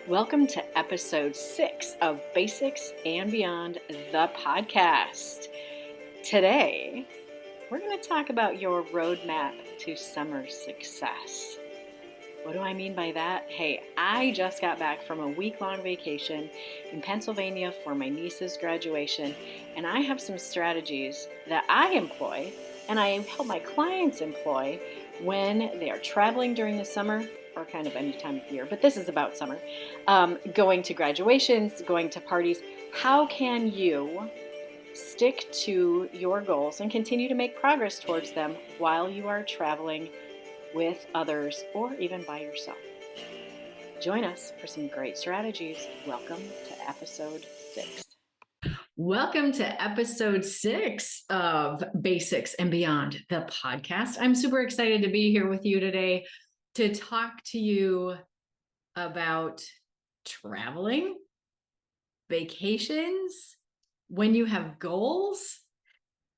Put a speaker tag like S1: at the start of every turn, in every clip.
S1: Welcome to episode 6 of Basics and Beyond, the podcast. Today, we're going to talk about your roadmap to summer success. What do I mean by that? Hey, I just got back from a week-long vacation in Pennsylvania for my niece's graduation, and I have some strategies that I employ and I help my clients employ when they are traveling during the summer or kind of any time of year, but this is about summer, going to graduations, going to parties. How can you stick to your goals and continue to make progress towards them while you are traveling with others or even by yourself? Join us for some great strategies. Welcome to episode 6.
S2: Welcome to episode 6 of Basics and Beyond, the podcast. I'm super excited to be here with you today to talk to you about traveling, vacations, when you have goals.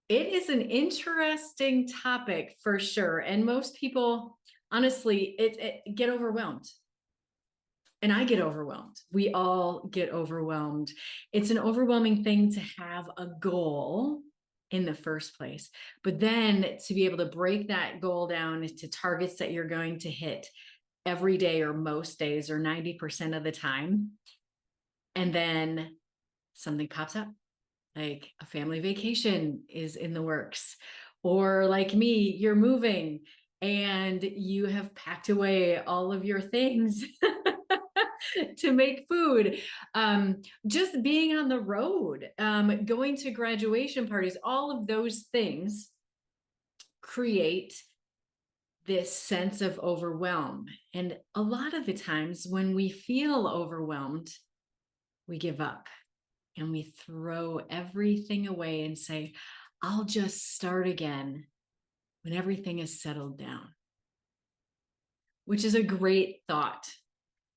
S2: It is an interesting topic for sure. And most people, honestly, it get overwhelmed. And I get overwhelmed. We all get overwhelmed. It's an overwhelming thing to have a goal in the first place, but then to be able to break that goal down into targets that you're going to hit every day or most days or 90% of the time. And then something pops up, like a family vacation is in the works. Or like me, you're moving and you have packed away all of your things to make food, just being on the road, going to graduation parties, all of those things create this sense of overwhelm. And a lot of the times when we feel overwhelmed, we give up and we throw everything away and say, I'll just start again when everything is settled down, which is a great thought.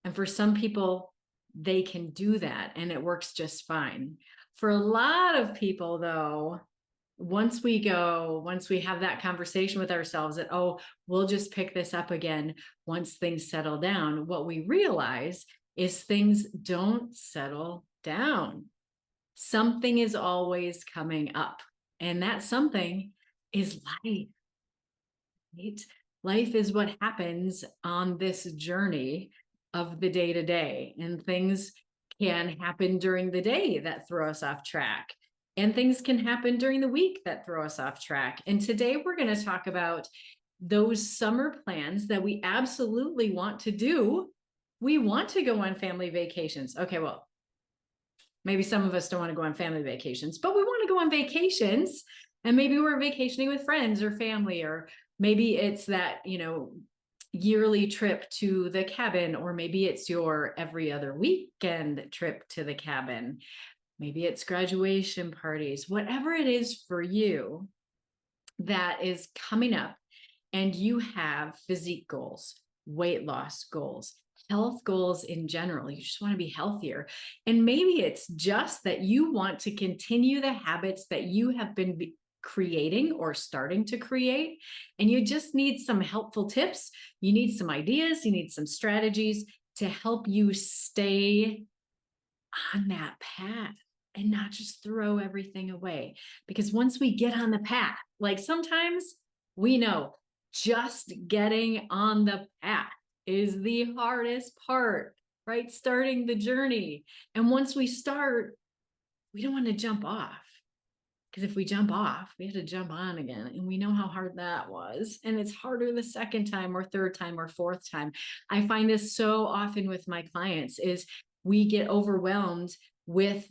S2: And for some people, they can do that and it works just fine. For a lot of people, though, once we have that conversation with ourselves that, oh, we'll just pick this up again once things settle down, what we realize is things don't settle down. Something is always coming up, and that something is life, right? Life is what happens on this journey of the day to day, and things can happen during the day that throw us off track, and things can happen during the week that throw us off track. And today we're going to talk about those summer plans that we absolutely want to do. We want to go on family vacations. Okay, well, maybe some of us don't want to go on family vacations, but we want to go on vacations, and maybe we're vacationing with friends or family, or maybe it's that, yearly trip to the cabin, or maybe it's your every other weekend trip to the cabin. Maybe it's graduation parties, whatever it is for you that is coming up, and you have physique goals, weight loss goals, health goals in general. You just want to be healthier. And maybe it's just that you want to continue the habits that you have been creating or starting to create, and you just need some helpful tips. You need some ideas, you need some strategies to help you stay on that path and not just throw everything away. Because once we get on the path, like sometimes we know just getting on the path is the hardest part, right? Starting the journey. And once we start, we don't want to jump off. Because if we jump off, we have to jump on again. And we know how hard that was. And it's harder the second time or third time or fourth time. I find this so often with my clients is we get overwhelmed with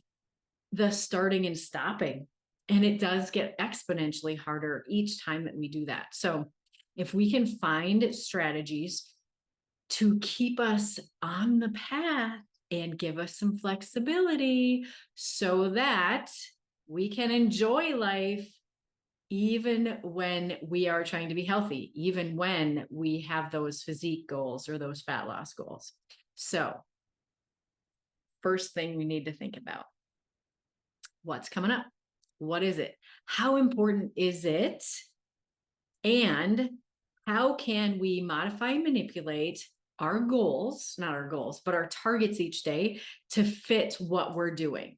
S2: the starting and stopping. And it does get exponentially harder each time that we do that. So if we can find strategies to keep us on the path and give us some flexibility so that we can enjoy life even when we are trying to be healthy, even when we have those physique goals or those fat loss goals. So first thing we need to think about, what's coming up? What is it? How important is it? And how can we modify and manipulate our goals, not our goals, but our targets each day to fit what we're doing,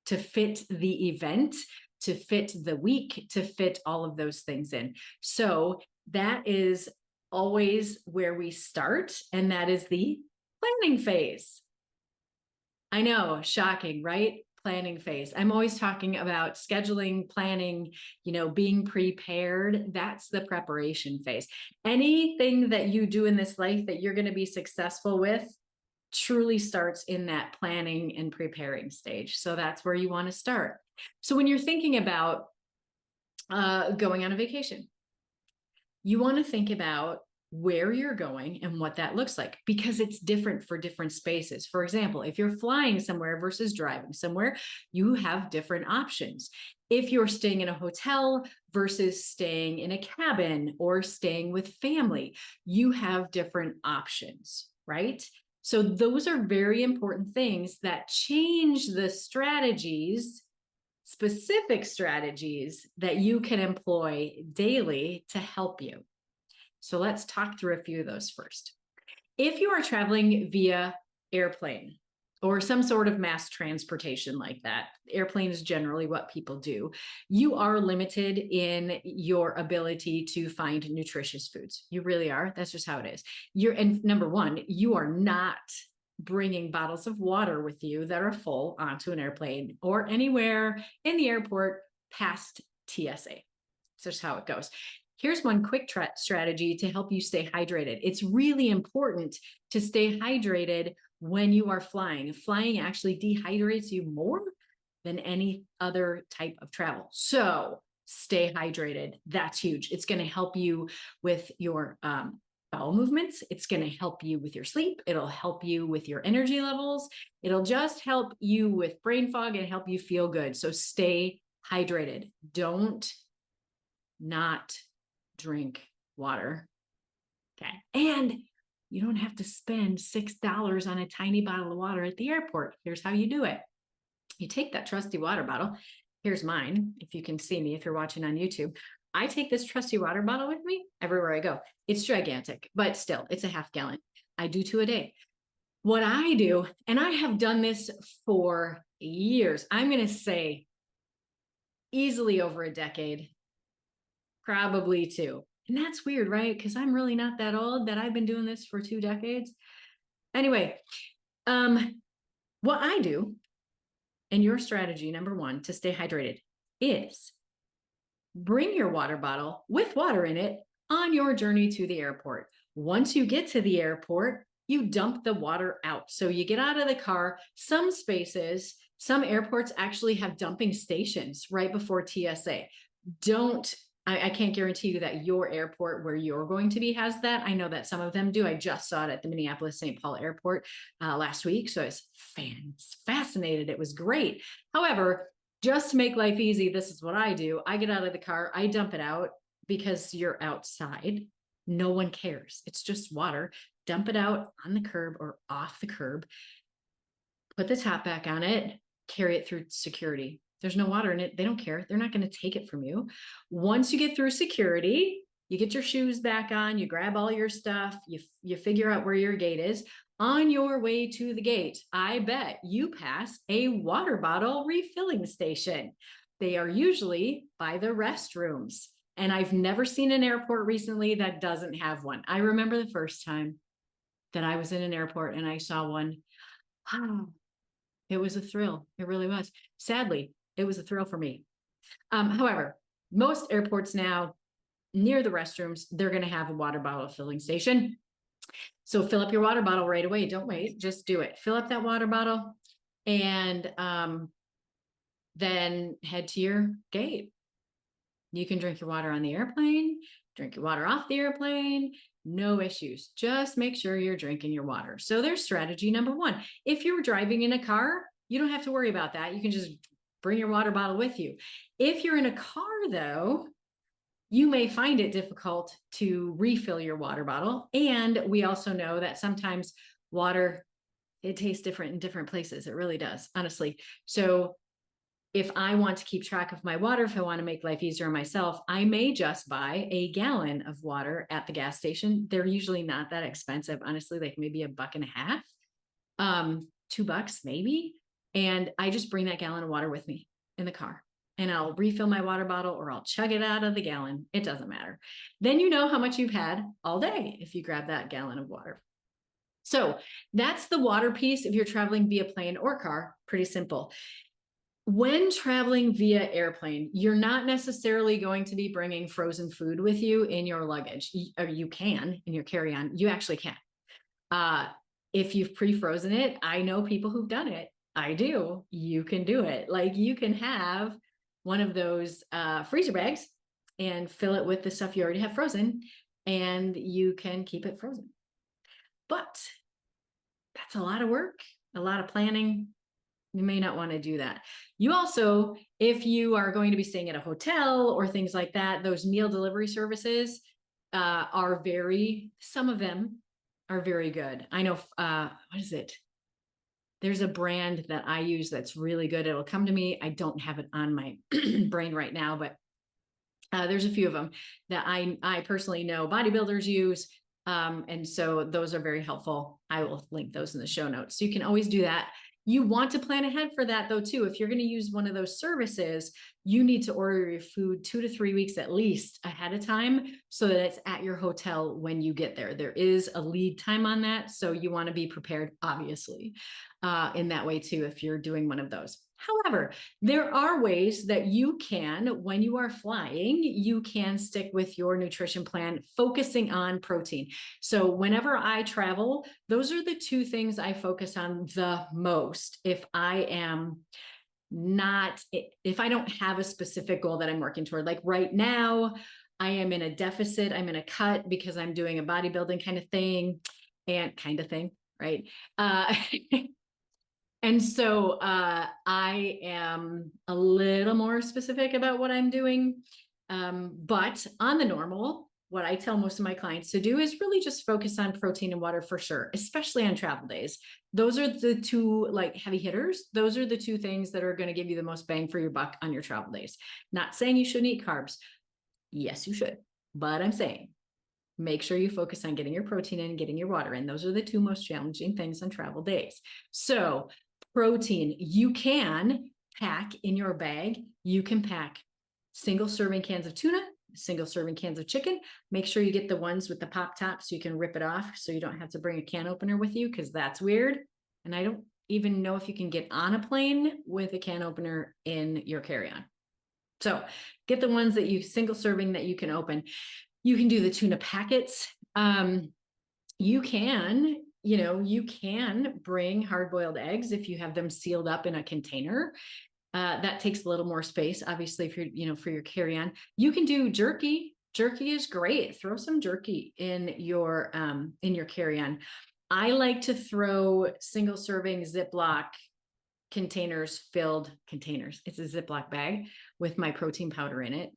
S2: to fit the event, to fit the week, to fit all of those things in. So that is always where we start, and that is the planning phase. I know, shocking, right? Planning phase. I'm always talking about scheduling, planning, being prepared. That's the preparation phase. Anything that you do in this life that you're going to be successful with truly starts in that planning and preparing stage. So that's where you want to start. So when you're thinking about going on a vacation, you want to think about where you're going and what that looks like, because it's different for different spaces. For example, if you're flying somewhere versus driving somewhere, you have different options. If you're staying in a hotel versus staying in a cabin or staying with family, you have different options, right? So those are very important things that change the strategies, specific strategies that you can employ daily to help you. So let's talk through a few of those first. If you are traveling via airplane or some sort of mass transportation like that, airplane is generally what people do, you are limited in your ability to find nutritious foods. You really are. That's just how it is. And number one, you are not bringing bottles of water with you that are full onto an airplane or anywhere in the airport past TSA. It's just how it goes. Here's one quick strategy to help you stay hydrated. It's really important to stay hydrated when you are flying. Flying actually dehydrates you more than any other type of travel. So stay hydrated. That's huge. It's going to help you with your bowel movements. It's going to help you with your sleep. It'll help you with your energy levels. It'll just help you with brain fog and help you feel good. So stay hydrated. Don't not drink water. Okay. And you don't have to spend $6 on a tiny bottle of water at the airport. Here's how you do it. You take that trusty water bottle. Here's mine. If you can see me, if you're watching on YouTube, I take this trusty water bottle with me everywhere I go. It's gigantic, but still, it's a half gallon. I do 2 a day. What I do, and I have done this for years, I'm going to say easily over a decade, probably 2. And that's weird, right? Because I'm really not that old, that I've been doing this for 2 decades. Anyway, what I do, and your strategy, number one, to stay hydrated is bring your water bottle with water in it on your journey to the airport. Once you get to the airport, you dump the water out. So you get out of the car. Some spaces, some airports actually have dumping stations right before TSA. I can't guarantee you that your airport where you're going to be has that. I know that some of them do. I just saw it at the Minneapolis-St. Paul airport last week. So I was fascinated. It was great. However, just to make life easy, this is what I do. I get out of the car, I dump it out because you're outside. No one cares. It's just water. Dump it out on the curb or off the curb. Put the top back on it, carry it through security. There's no water in it. They don't care. They're not going to take it from you. Once you get through security, you get your shoes back on, you grab all your stuff, you figure out where your gate is. On your way to the gate, I bet you pass a water bottle refilling station. They are usually by the restrooms. And I've never seen an airport recently that doesn't have one. I remember the first time that I was in an airport and I saw one. Oh, it was a thrill. It really was. Sadly, it was a thrill for me. However, most airports now near the restrooms, they're going to have a water bottle filling station. So fill up your water bottle right away. Don't wait. Just do it. Fill up that water bottle and then head to your gate. You can drink your water on the airplane, drink your water off the airplane. No issues. Just make sure you're drinking your water. So there's strategy number one. If you're driving in a car, you don't have to worry about that. You can just bring your water bottle with you. If you're in a car, though, you may find it difficult to refill your water bottle. And we also know that sometimes water, it tastes different in different places. It really does, honestly. So if I want to keep track of my water, if I want to make life easier on myself, I may just buy a gallon of water at the gas station. They're usually not that expensive. Honestly, like maybe $1.50, $2 maybe. And I just bring that gallon of water with me in the car, and I'll refill my water bottle or I'll chug it out of the gallon. It doesn't matter. Then you know how much you've had all day if you grab that gallon of water. So that's the water piece. If you're traveling via plane or car, pretty simple. When traveling via airplane, you're not necessarily going to be bringing frozen food with you in your luggage. Or you can in your carry-on. You actually can. If you've pre-frozen it, I know people who've done it. I do. You can do it. Like you can have one of those freezer bags and fill it with the stuff you already have frozen, and you can keep it frozen. But that's a lot of work, a lot of planning. You may not want to do that. You also, if you are going to be staying at a hotel or things like that, those meal delivery services are some of them are very good. I know, what is it? There's a brand that I use that's really good. It'll come to me. I don't have it on my brain right now, but there's a few of them that I personally know bodybuilders use. And so those are very helpful. I will link those in the show notes. So you can always do that. You want to plan ahead for that though, too. If you're going to use one of those services, you need to order your food 2 to 3 weeks at least ahead of time so that it's at your hotel when you get there. There is a lead time on that. So you want to be prepared, obviously, in that way too, if you're doing one of those. However, there are ways that you can, when you are flying, you can stick with your nutrition plan, focusing on protein. So whenever I travel, those are the 2 things I focus on the most. If I don't have a specific goal that I'm working toward, like right now, I am in a deficit, I'm in a cut because I'm doing a bodybuilding kind of thing, right? And so I am a little more specific about what I'm doing. But on the normal, what I tell most of my clients to do is really just focus on protein and water for sure, especially on travel days. Those are the 2 like heavy hitters. Those are the 2 things that are going to give you the most bang for your buck on your travel days. Not saying you shouldn't eat carbs. Yes, you should. But I'm saying make sure you focus on getting your protein in and getting your water in. Those are the 2 most challenging things on travel days. So protein, you can pack in your bag. You can pack single serving cans of tuna, single serving cans of chicken. Make sure you get the ones with the pop top so you can rip it off so you don't have to bring a can opener with you, because that's weird. And I don't even know if you can get on a plane with a can opener in your carry-on. So get the ones that you single serving that you can open. You can do the tuna packets. You can bring hard-boiled eggs if you have them sealed up in a container. That takes a little more space, obviously, if you're, for your carry-on. You can do jerky. Jerky is great. Throw some jerky in your carry-on. I like to throw single-serving Ziploc containers. It's a Ziploc bag with my protein powder in it.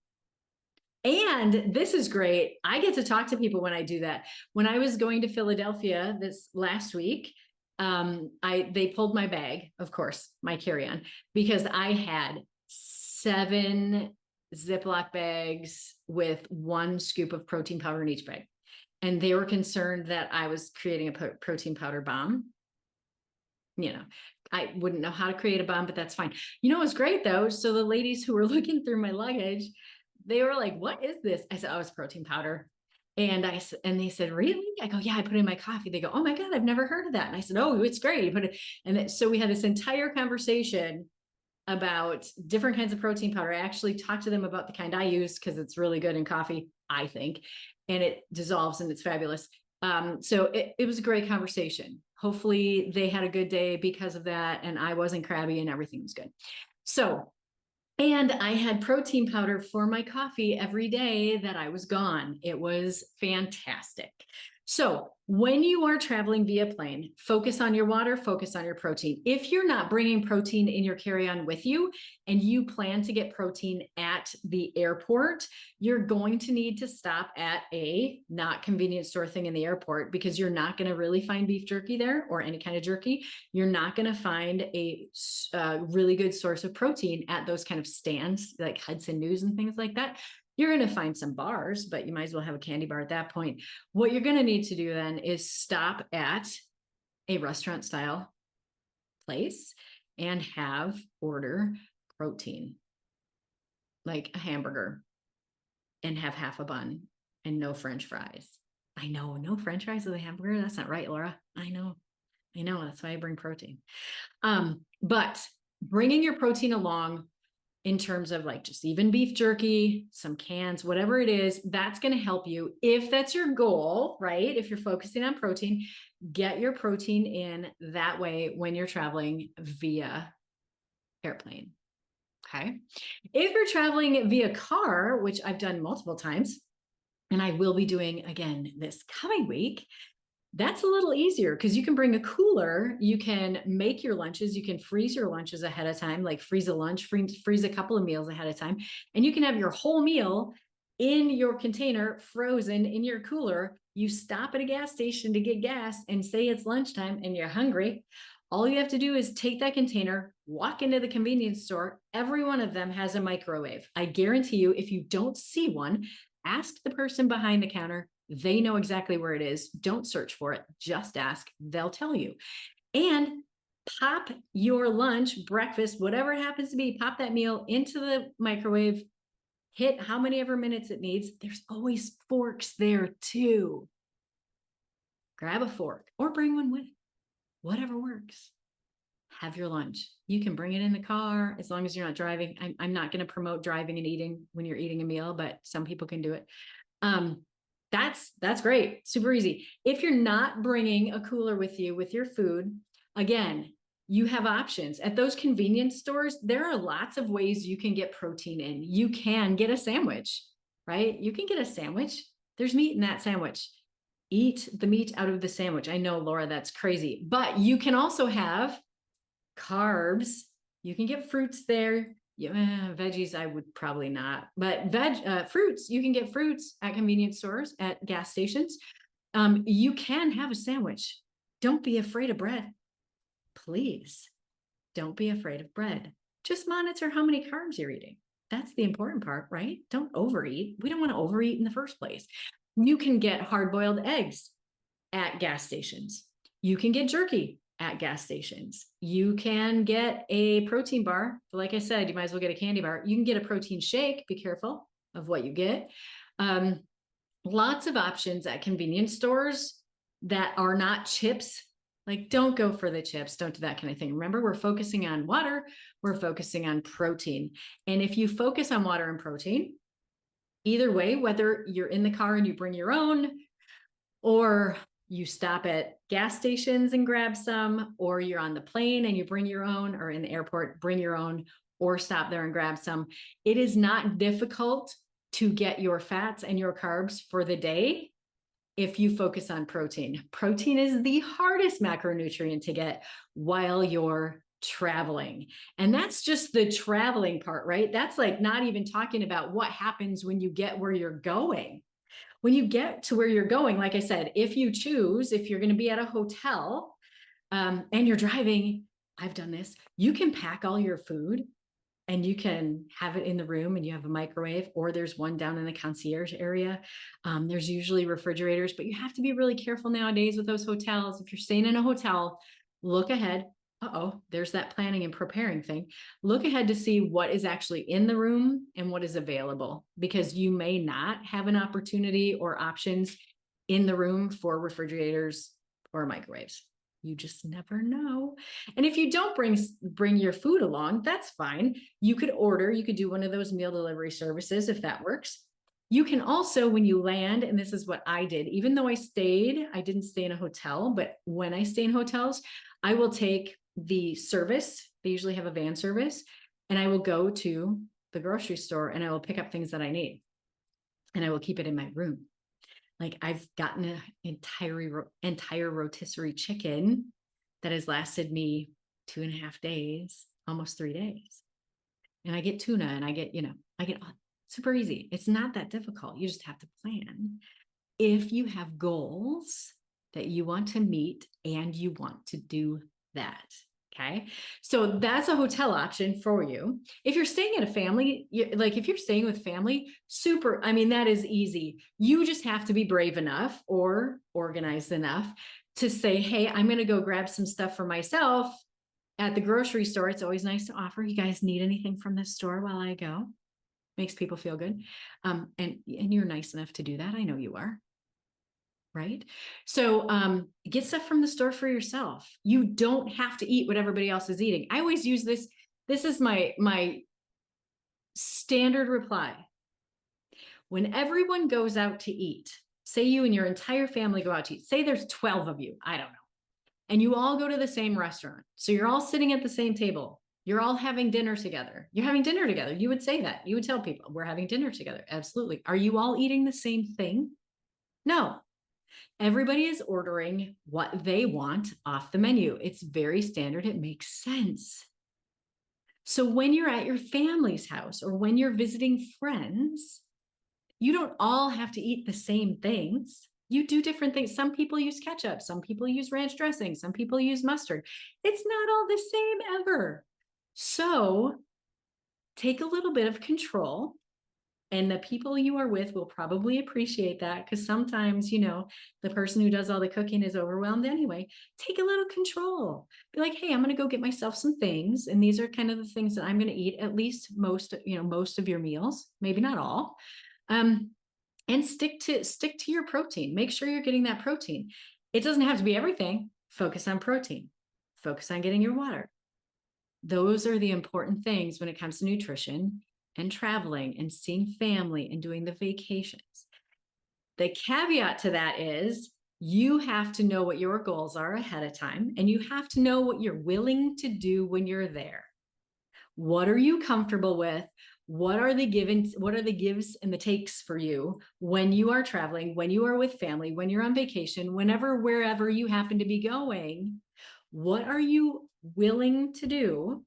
S2: And this is great. I get to talk to people when I do that. When I was going to Philadelphia this last week, they pulled my bag, of course, my carry-on, because I had 7 Ziploc bags with 1 scoop of protein powder in each bag. And they were concerned that I was creating a protein powder bomb. I wouldn't know how to create a bomb, but that's fine. It was great though. So the ladies who were looking through my luggage, they were like, "What is this?" I said, "Oh, it's protein powder." And they said, "Really?" I go, "Yeah, I put it in my coffee." They go, "Oh my God, I've never heard of that." And I said, "Oh, it's great." You put it, and so we had this entire conversation about different kinds of protein powder. I actually talked to them about the kind I use because it's really good in coffee, I think, and it dissolves and it's fabulous. So it was a great conversation. Hopefully they had a good day because of that, and I wasn't crabby and everything was good. So, and I had protein powder for my coffee every day that I was gone. It was fantastic. So when you are traveling via plane, focus on your water, focus on your protein. If you're not bringing protein in your carry-on with you and you plan to get protein at the airport, you're going to need to stop at a not convenience store thing in the airport, because you're not going to really find beef jerky there or any kind of jerky. You're not going to find a really good source of protein at those kind of stands like Hudson News and things like that. You're going to find some bars, but you might as well have a candy bar at that point. What you're going to need to do then is stop at a restaurant style place and order protein, like a hamburger, and have half a bun and no French fries. I know, no French fries with a hamburger. That's not right, Laura. I know. That's why I bring protein. But bringing your protein along in terms of like just even beef jerky, some cans, whatever it is, that's going to help you. If that's your goal, right? If you're focusing on protein, get your protein in that way when you're traveling via airplane. Okay. If you're traveling via car, which I've done multiple times, and I will be doing again this coming week, that's a little easier because you can bring a cooler. You can make your lunches. You can freeze your lunches ahead of time, like freeze a lunch, freeze a couple of meals ahead of time. And you can have your whole meal in your container, frozen in your cooler. You stop at a gas station to get gas and say it's lunchtime and you're hungry. All you have to do is take that container, walk into the convenience store. Every one of them has a microwave. I guarantee you, if you don't see one, ask the person behind the counter. They know exactly where it is. Don't search for it. Just ask. They'll tell you. And pop your lunch, breakfast, whatever it happens to be, pop that meal into the microwave, hit how many ever minutes it needs. There's always forks there too. Grab a fork or bring one with, whatever works. Have your lunch. You can bring it in the car as long as you're not driving. I'm not going to promote driving and eating when you're eating a meal, but some people can do it. That's great. Super easy. If you're not bringing a cooler with you with your food, again, you have options at those convenience stores. There are lots of ways you can get protein in. You can get a sandwich, right? You can get a sandwich. There's meat in that sandwich. Eat the meat out of the sandwich. I know, Laura, that's crazy, but you can also have carbs. You can get fruits there. Yeah, veggies, I would probably not, but fruits, you can get fruits at convenience stores, at gas stations. You can have a sandwich. Don't be afraid of bread. Please don't be afraid of bread. Just monitor how many carbs you're eating. That's the important part, right? Don't overeat. We don't want to overeat in the first place. You can get hard-boiled eggs at gas stations. You can get jerky at gas stations. You can get a protein bar. Like I said, you might as well get a candy bar. You can get a protein shake. Be careful of what you get. Lots of options at convenience stores that are not chips. Like, don't go for the chips. Don't do that kind of thing. Remember, we're focusing on water. We're focusing on protein. And if you focus on water and protein, either way, whether you're in the car and you bring your own, or you stop at gas stations and grab some, or you're on the plane and you bring your own, or in the airport, bring your own, or stop there and grab some. It is not difficult to get your fats and your carbs for the day if you focus on protein. Protein is the hardest macronutrient to get while you're traveling. And that's just the traveling part, right? That's like not even talking about what happens when you get where you're going. When you get to where you're going, like I said, if you choose, if you're going to be at a hotel and you're driving, I've done this, you can pack all your food and you can have it in the room and you have a microwave, or there's one down in the concierge area. There's usually refrigerators, but you have to be really careful nowadays with those hotels. If you're staying in a hotel, look ahead. There's that planning and preparing thing. Look ahead to see what is actually in the room and what is available, because you may not have an opportunity or options in the room for refrigerators or microwaves. You just never know. And if you don't bring your food along, that's fine. You could do one of those meal delivery services if that works. You can also, when you land, and this is what I did, even though I didn't stay in a hotel, but when I stay in hotels, I will take the service. They usually have a van service, and I will go to the grocery store and I will pick up things that I need, and I will keep it in my room. Like I've gotten an entire rotisserie chicken that has lasted me 2.5 days, almost 3 days. And I get tuna and I get super easy. It's not that difficult. You just have to plan. If you have goals that you want to meet and you want to do that. Okay. So that's a hotel option for you. If you're staying at a family, like if you're staying with family, super, I mean, that is easy. You just have to be brave enough or organized enough to say, hey, I'm going to go grab some stuff for myself at the grocery store. It's always nice to offer. You guys need anything from this store while I go? Makes people feel good. And you're nice enough to do that. I know you are. Right. So get stuff from the store for yourself. You don't have to eat what everybody else is eating. I always use this. This is my standard reply. When everyone goes out to eat, say you and your entire family go out to eat, say there's 12 of you, I don't know, and you all go to the same restaurant. So you're all sitting at the same table. You're all having dinner together. You're having dinner together. You would say that. You would tell people, we're having dinner together. Absolutely. Are you all eating the same thing? No. Everybody is ordering what they want off the menu. It's very standard. It makes sense. So when you're at your family's house or when you're visiting friends, you don't all have to eat the same things. You do different things. Some people use ketchup. Some people use ranch dressing. Some people use mustard. It's not all the same ever. So take a little bit of control. And the people you are with will probably appreciate that because sometimes, the person who does all the cooking is overwhelmed anyway. Take a little control. Be like, hey, I'm going to go get myself some things. And these are kind of the things that I'm going to eat at least most of your meals, maybe not all. And stick to your protein. Make sure you're getting that protein. It doesn't have to be everything. Focus on protein. Focus on getting your water. Those are the important things when it comes to nutrition and traveling and seeing family and doing the vacations. The caveat to that is you have to know what your goals are ahead of time, and you have to know what you're willing to do when you're there. What are you comfortable with? What are the gives and the takes for you when you are traveling, when you are with family, when you're on vacation, wherever you happen to be going? What are you willing to do?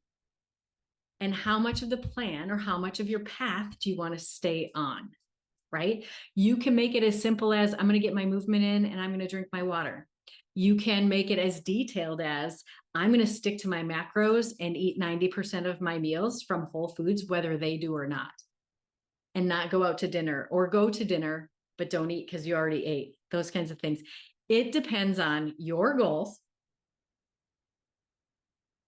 S2: And how much of the plan or how much of your path do you want to stay on? Right? You can make it as simple as I'm going to get my movement in and I'm going to drink my water. You can make it as detailed as I'm going to stick to my macros and eat 90% of my meals from Whole Foods, whether they do or not, and not go out to dinner or go to dinner, but don't eat because you already ate. Those kinds of things. It depends on your goals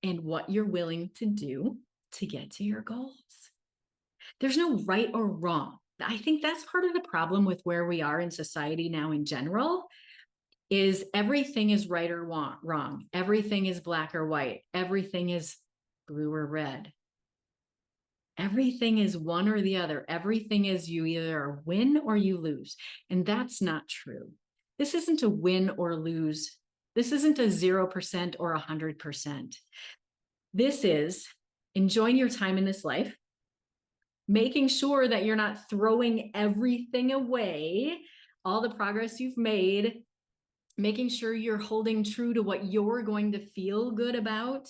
S2: and what you're willing to do to get to your goals. There's no right or wrong. I think that's part of the problem with where we are in society now in general is everything is right or wrong. Everything is black or white. Everything is blue or red. Everything is one or the other. Everything is you either win or you lose. And that's not true. This isn't a win or lose. This isn't a 0% or 100%. This is enjoying your time in this life, making sure that you're not throwing everything away, all the progress you've made, making sure you're holding true to what you're going to feel good about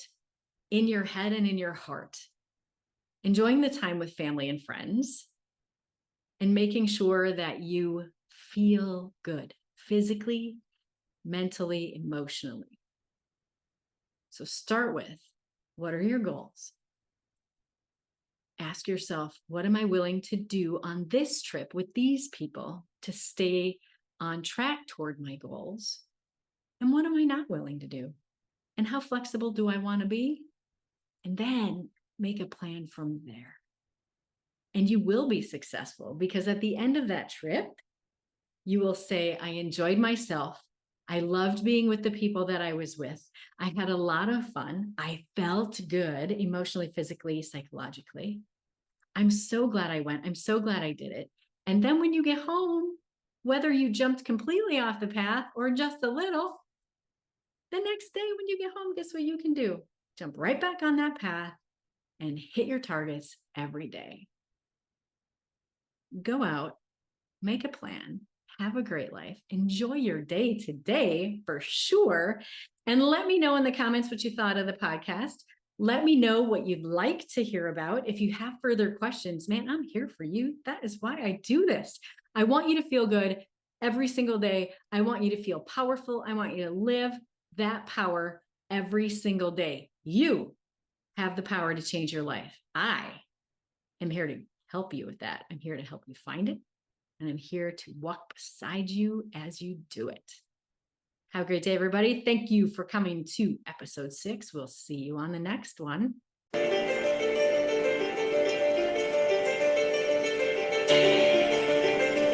S2: in your head and in your heart. Enjoying the time with family and friends, and making sure that you feel good physically, mentally, emotionally. So start with, what are your goals? Ask yourself, what am I willing to do on this trip with these people to stay on track toward my goals? And what am I not willing to do? And how flexible do I want to be? And then make a plan from there. And you will be successful because at the end of that trip, you will say, I enjoyed myself. I loved being with the people that I was with. I had a lot of fun. I felt good emotionally, physically, psychologically. I'm so glad I went. I'm so glad I did it. And then when you get home, whether you jumped completely off the path or just a little, the next day when you get home, guess what you can do? Jump right back on that path and hit your targets every day. Go out, make a plan, Have a great life. Enjoy your day today for sure. And let me know in the comments what you thought of the podcast. Let me know what you'd like to hear about. If you have further questions, man, I'm here for you. That is why I do this. I want you to feel good every single day. I want you to feel powerful. I want you to live that power every single day. You have the power to change your life. I am here to help you with that. I'm here to help you find it. And I'm here to walk beside you as you do it. Have a great day, everybody. Thank you for coming to episode 6. We'll see you on the next one.